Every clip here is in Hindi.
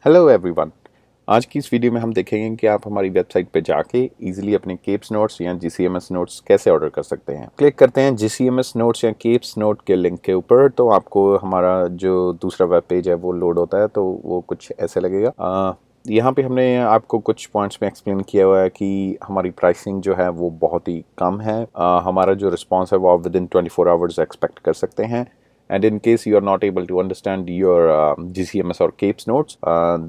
Hello everyone. आज की इस वीडियो में हम देखेंगे कि आप हमारी वेबसाइट पे जाके इजीली अपने केप्स नोट्स या जीसीएमएस नोट्स कैसे ऑर्डर कर सकते हैं। क्लिक करते हैं जीसीएमएस नोट्स या केप्स नोट के लिंक के ऊपर, तो आपको हमारा जो दूसरा वेब पेज है वो लोड होता है। तो वो कुछ ऐसे लगेगा। यहाँ पे हमने आपको कुछ पॉइंट्स में एक्सप्लेन किया हुआ है कि हमारी प्राइसिंग जो है वो बहुत ही कम है। हमारा जो रिस्पॉन्स है वो आप विद इन 24 आवर्स एक्सपेक्ट कर सकते हैं। And in case you are not able to understand your GCMS और केप्स नोट्स,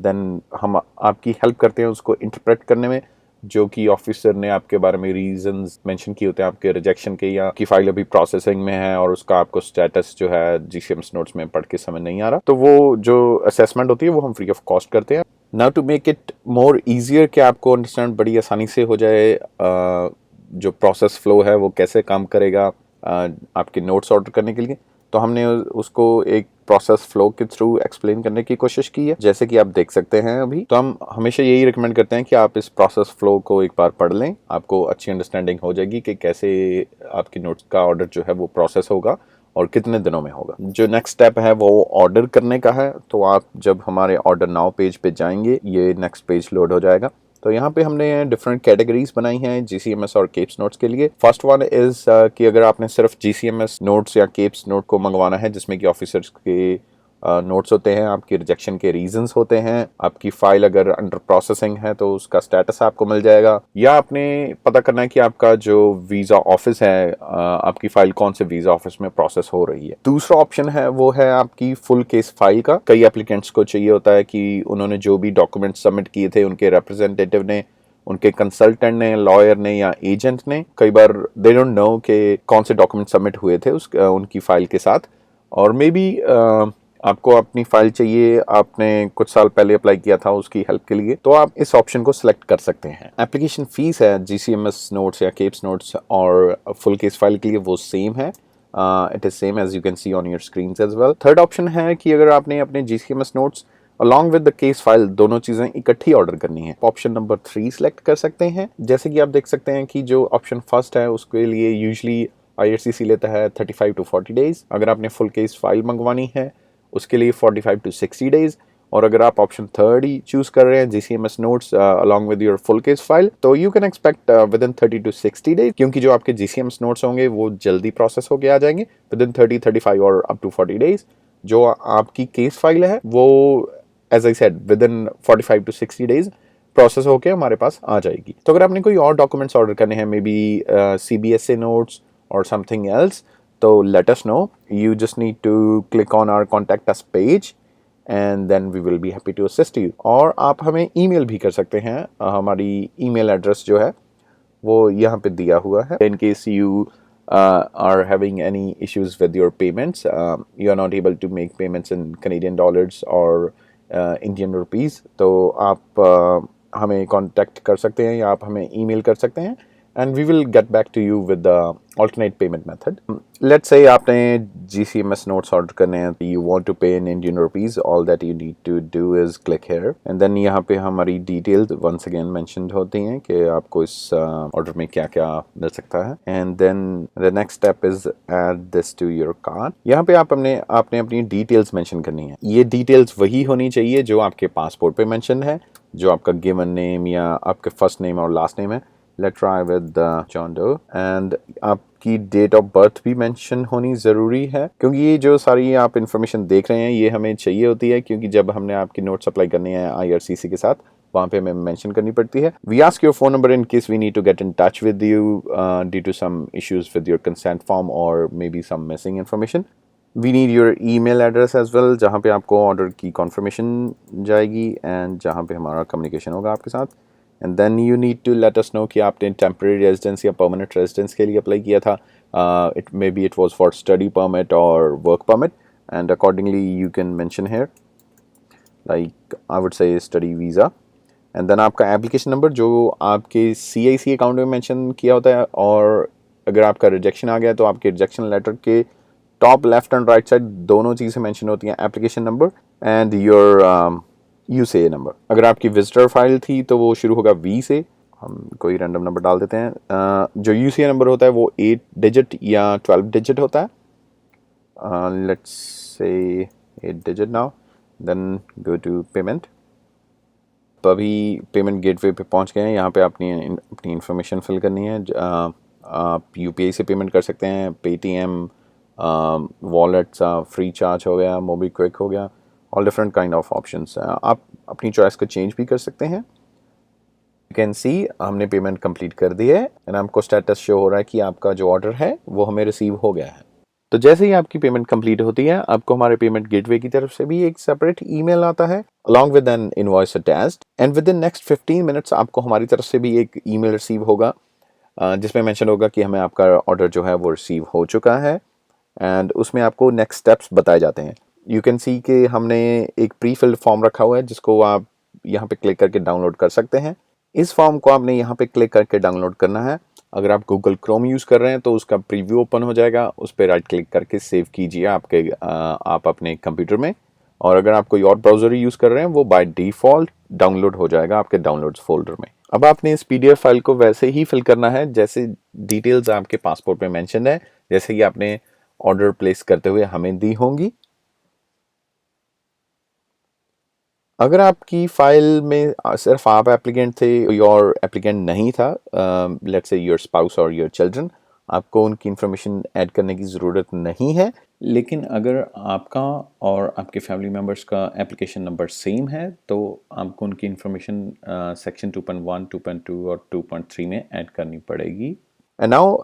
then हम आपकी हेल्प करते हैं उसको इंटरप्रेट करने में, जो कि ऑफिसर ने आपके बारे में रीजंस मेंशन किए होते हैं आपके रिजेक्शन के, या की फाइल अभी प्रोसेसिंग में है और उसका आपको स्टेटस जो है जीसीएमएस नोट्स में पढ़ के समझ नहीं आ रहा, तो वो जो असेसमेंट होती है वो हम फ्री ऑफ कॉस्ट करते हैं। Now to make it more easier कि आपको अंडरस्टैंड बड़ी आसानी से हो जाए जो प्रोसेस फ्लो है वो कैसे काम करेगा आपके नोट्स ऑर्डर करने के लिए, तो हमने उसको एक प्रोसेस फ्लो के थ्रू एक्सप्लेन करने की कोशिश की है, जैसे कि आप देख सकते हैं अभी। तो हम हमेशा यही रिकमेंड करते हैं कि आप इस प्रोसेस फ्लो को एक बार पढ़ लें, आपको अच्छी अंडरस्टैंडिंग हो जाएगी कि कैसे आपकी नोट्स का ऑर्डर जो है वो प्रोसेस होगा और कितने दिनों में होगा। जो नेक्स्ट स्टेप है वो ऑर्डर करने का है। तो आप जब हमारे ऑर्डर नाउ पेज पे जाएंगे, ये नेक्स्ट पेज लोड हो जाएगा। तो यहाँ पे हमने डिफरेंट कैटेगरीज बनाई हैं जीसीएमएस और केप्स नोट्स के लिए। फर्स्ट वन इज कि अगर आपने सिर्फ जीसीएमएस नोट्स या केप्स नोट को मंगवाना है, जिसमें कि ऑफिसर्स के नोट्स होते हैं, आपकी रिजेक्शन के रीजंस होते हैं, आपकी फाइल अगर अंडर प्रोसेसिंग है तो उसका स्टेटस आपको मिल जाएगा, या आपने पता करना है कि आपका जो वीजा ऑफिस है, आपकी फाइल कौन से वीजा ऑफिस में प्रोसेस हो रही है। दूसरा ऑप्शन है वो है आपकी फुल केस फाइल का। कई एप्लीकेंट्स को चाहिए होता है कि उन्होंने जो भी डॉक्यूमेंट सबमिट किए थे, उनके रिप्रेजेंटेटिव ने, उनके कंसल्टेंट ने, लॉयर ने या एजेंट ने, कई बार दे डोंट नो कि कौन से डॉक्यूमेंट सबमिट हुए थे उनकी फाइल के साथ। और मे बी आपको अपनी फाइल चाहिए, आपने कुछ साल पहले अप्लाई किया था उसकी हेल्प के लिए, तो आप इस ऑप्शन को सिलेक्ट कर सकते हैं। एप्लीकेशन फीस है जीसीएमएस नोट्स या केप्स नोट्स और फुल केस फाइल के लिए वो सेम है। It is same as you can see on your screen as well. Third option है कि अगर आपने अपने GCMS notes along with the case file दोनों चीजें इकट्ठी ऑर्डर करनी है, ऑप्शन नंबर 3 सिलेक्ट कर सकते हैं। जैसे कि आप देख सकते हैं कि जो ऑप्शन फर्स्ट है उसके लिए यूजली आईआरसीसी लेता है 35 to 40 डेज। अगर आपने फुल केस फाइल मंगवानी है उसके लिए 45 to 60 डेज। और अगर आप ऑप्शन थर्ड ही चूज कर रहे हैं GCMS notes along with your full case file, तो you can expect within 30 to 60 days, क्योंकि जो आपके जीसीएमएस नोट्स होंगे वो जल्दी प्रोसेस होके आ जाएंगे विद इन 30, 35 और अप टू 40 डेज। जो आपकी केस फाइल है वो as I said within 45 to 60 days process होके हमारे पास आ जाएगी। तो अगर आपने कोई और डॉक्यूमेंट्स ऑर्डर करने हैं, मे बी सीबीएसए नोट्स और समथिंग एल्स, तो let us know. You just need to click on our contact us page and then we will be happy to assist you. और आप हमें ईमेल भी कर सकते हैं। हमारी ईमेल एड्रेस जो है वो यहाँ पे दिया हुआ है। In case you are having any issues with your payments, you are not able to make payments in Canadian dollars or Indian rupees, तो आप हमें कांटेक्ट कर सकते हैं या आप हमें ईमेल कर सकते हैं and we will get back to you with the alternate payment method. Let's say आपने GCMS notes order करने हैं, you want to pay in Indian rupees, all that you need to do is click here and then यहाँ पे हमारी details once again mentioned होती हैं कि आपको इस order में क्या क्या मिल सकता है, and then the next step is add this to your cart. यहाँ पे आपने अपनी details mention करनी है। ये details वही होनी चाहिए जो आपके पासपोर्ट पे mentioned है, जो आपका given name या आपके first name और last name है। Let's try with John Doe and आपकी डेट ऑफ बर्थ भी मेंशन होनी ज़रूरी है, क्योंकि ये जो सारी आप इन्फॉर्मेशन देख रहे हैं ये हमें चाहिए होती है, क्योंकि जब हमने आपकी नोट्स अप्लाई करने हैं आईआरसीसी के साथ, वहाँ पे हमें मेंशन करनी पड़ती है। We ask your phone number in case we need to get in touch with you due to some issues with your consent form और maybe some missing information. We need your email address as well, जहाँ पे आपको ऑर्डर की कॉन्फर्मेशन जाएगी एंड जहाँ पे हमारा कम्युनिकेशन होगा आपके साथ। And then you need to let us know कि आपने टेम्परेरी रेजिडेंस या परमानेंट रेजिडेंस के लिए अप्लाई किया था। It may be it was for study permit और work permit, and accordingly you can mention here like I would say study visa. And then आपका एप्लीकेशन नंबर जो आपके CIC अकाउंट में मेंशन किया होता है, और अगर आपका रिजेक्शन आ गया तो आपके रिजेक्शन लेटर के top left and right side दोनों चीज़ें मेंशन होती हैं, application number and your UCA number. अगर आपकी विजिटर फाइल थी तो वो शुरू होगा V से, हम कोई रैंडम नंबर डाल देते हैं। जो यूसीए नंबर होता है वो 8 डिजिट या 12 डिजिट होता है। Let's say 8 digit now, then go to payment आप अभी पेमेंट गेटवे पे पहुंच गए हैं। यहाँ पे अपनी इन्फॉर्मेशन फिल करनी है। आप यूपीआई से पेमेंट कर सकते हैं, पेटीएम, वॉलेट, फ्री चार्ज हो गया, मोबीक्विक हो गया, all different kind of options. आप अपनी चॉइस को चेंज भी कर सकते हैं। यू कैन सी हमने पेमेंट कंप्लीट कर दी है एंड हमको स्टेटस शो हो रहा है कि आपका जो ऑर्डर है वो हमें रिसीव हो गया है। तो जैसे ही आपकी पेमेंट कंप्लीट होती है, आपको हमारे पेमेंट गेटवे की तरफ से भी एक सेपरेट ईमेल आता है along with an invoice attached, and within next 15 minutes आपको हमारी तरफ से भी एक ईमेल रिसीव होगा जिसमें मेंशन होगा कि हमें आपका ऑर्डर जो है वो रिसीव हो चुका है एंड उसमें आपको नेक्स्ट स्टेप्स बताए जाते हैं। यू कैन सी कि हमने एक प्री फिल्ड फॉर्म रखा हुआ है जिसको आप यहाँ पे क्लिक करके डाउनलोड कर सकते हैं। इस फॉर्म को आपने यहाँ पे क्लिक करके डाउनलोड करना है। अगर आप गूगल क्रोम यूज़ कर रहे हैं तो उसका प्रीव्यू ओपन हो जाएगा, उस पर राइट क्लिक करके सेव कीजिए आप अपने कंप्यूटर में। और अगर आप कोई और ब्राउज़र यूज़ कर रहे हैं वो बाय डिफ़ॉल्ट डाउनलोड हो जाएगा आपके डाउनलोड्स फोल्डर में। अब आपने इस पीडीएफ फाइल को वैसे ही फिल करना है जैसे डिटेल्स आपके पासपोर्ट में मेंशन है, जैसे कि आपने ऑर्डर प्लेस करते हुए हमें दी होंगी। अगर आपकी फाइल में सिर्फ आप एप्लीकेंट थे, कोई और एप्लीकेंट नहीं था, लेट्स से योर स्पाउस और योर चिल्ड्रन, आपको उनकी इन्फॉर्मेशन ऐड करने की ज़रूरत नहीं है। लेकिन अगर आपका और आपके फैमिली मेम्बर्स का एप्लीकेशन नंबर सेम है तो आपको उनकी इन्फॉर्मेशन सेक्शन 2.1, 2.2 और 2.3 में ऐड करनी पड़ेगी। एंड नाउ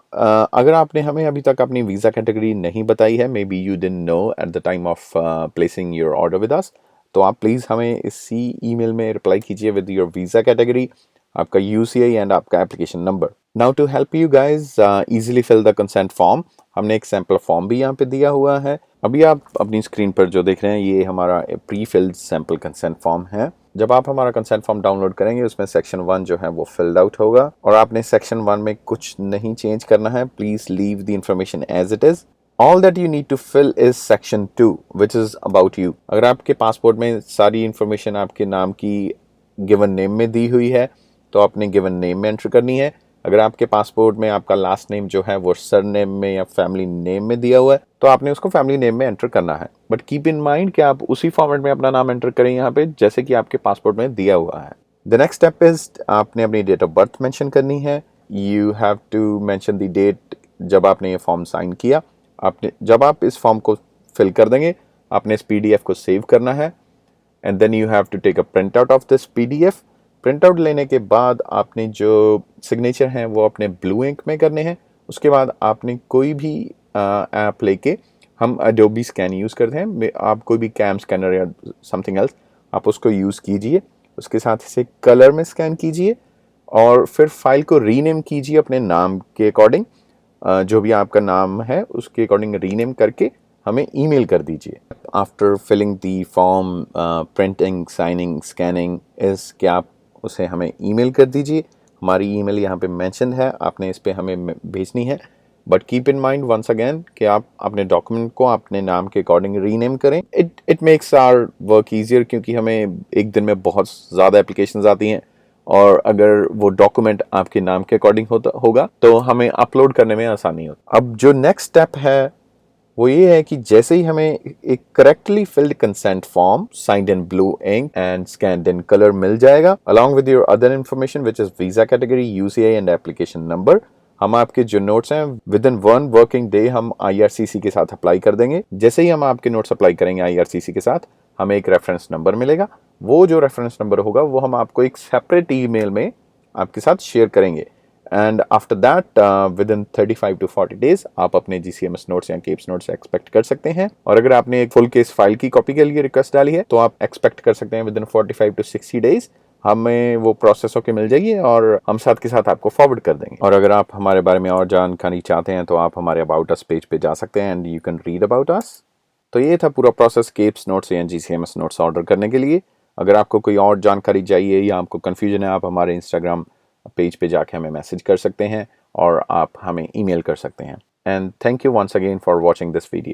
अगर आपने हमें अभी तक अपनी वीज़ा कैटेगरी नहीं बताई है, maybe you didn't know at the time of placing your order with us, तो आप प्लीज़ हमें इसी ईमेल में रिप्लाई कीजिए विद योर वीज़ा कैटेगरी, आपका यूसीआई एंड आपका application number. Now to help you guys easily fill the consent form, हमने एक सैम्पल फॉर्म भी यहाँ पे दिया हुआ है। अभी आप अपनी स्क्रीन पर जो देख रहे हैं ये हमारा pre filled sample consent form है। जब आप हमारा कंसेंट फॉर्म डाउनलोड करेंगे उसमें सेक्शन 1 जो है वो फिल्ड आउट होगा और आपने सेक्शन 1 में कुछ नहीं चेंज करना है। Please leave the information as it is. All that you need to fill is section 2, which is about you. अगर आपके पासपोर्ट में सारी इंफॉर्मेशन आपके नाम की गिवन नेम में दी हुई है तो आपने गिवन नेम में एंटर करनी है। अगर आपके पासपोर्ट में आपका लास्ट नेम जो है वो सर नेम में या फैमिली नेम में दिया हुआ है तो आपने उसको फैमिली नेम में एंटर करना है। बट कीप इन माइंड कि आप उसी फॉर्मेट में अपना नाम एंटर करें यहाँ पे जैसे कि आपके पासपोर्ट में दिया हुआ है। द नेक्स्ट स्टेप इज आपने अपनी डेट ऑफ बर्थ मेंशन करनी है। You have to mention the date जब आपने ये फॉर्म साइन किया। आपने जब आप इस फॉर्म को फिल कर देंगे आपने इस पीडीएफ को सेव करना है and then you have to take a print out of this PDF. Print out लेने के बाद आपने जो सिग्नेचर हैं वो अपने ब्लू इंक में करने हैं। उसके बाद आपने कोई भी ऐप लेके, हम एडोबी स्कैन यूज़ करते हैं, आप कोई भी कैम स्कैनर या समथिंग एल्स आप उसको यूज़ कीजिए। उसके साथ इसे कलर में स्कैन कीजिए और फिर फाइल को रीनेम कीजिए अपने नाम के अकॉर्डिंग। जो भी आपका नाम है उसके अकॉर्डिंग रीनेम करके हमें ईमेल कर दीजिए। After filling the form, printing, signing, scanning इस कि आप उसे हमें ईमेल कर दीजिए। हमारी ईमेल यहाँ पे मेंशन है, आपने इस पे हमें भेजनी है। But keep in mind once again कि आप अपने डॉक्यूमेंट को अपने नाम के अकॉर्डिंग रीनेम करें। It makes our work easier, क्योंकि हमें एक दिन में बहुत ज़्यादा एप्लीकेशंस आती हैं और अगर वो डॉक्यूमेंट आपके नाम के अकॉर्डिंग होगा तो हमें अपलोड करने में आसानी होती। अब जो नेक्स्ट स्टेप है वो ये है कि जैसे ही हमें एक correctly filled consent form signed in blue ink and scanned in colour मिल जाएगा along with your other information which is visa category, UCI and application number, हम आपके जो नोट्स हैं विद इन 1 वर्किंग डे हम आईआरसीसी के साथ अप्लाई कर देंगे। जैसे ही हम आपके नोट्स अप्लाई करेंगे आईआरसीसी के साथ हमें एक रेफरेंस नंबर मिलेगा। वो जो रेफरेंस नंबर होगा वो हम आपको एक सेपरेट ईमेल में आपके साथ शेयर करेंगे and after that with in 35 to 40 days आप अपने GCMS नोट्स या केप्स नोट्स एक्सपेक्ट कर सकते हैं। और अगर आपने एक फुल केस फाइल की कॉपी के लिए रिक्वेस्ट डाली है तो आप एक्सपेक्ट कर सकते हैं विद इन 45 to 60 days हमें वो प्रोसेस होकर मिल जाएगी और हम साथ के साथ आपको फॉरवर्ड कर देंगे। और अगर आप हमारे बारे में और जानकारी चाहते हैं तो आप हमारे अबाउट अस पेज पे जा सकते हैं and you can read about us. तो ये था पूरा प्रोसेस केप्स नोट्स या GCMS नोट्स ऑर्डर करने के लिए। अगर आपको कोई और जानकारी चाहिए या आपको कन्फ्यूजन है आप हमारे इंस्टाग्राम पेज पे जाके हमें मैसेज कर सकते हैं और आप हमें ईमेल कर सकते हैं। And thank you once again for watching this video.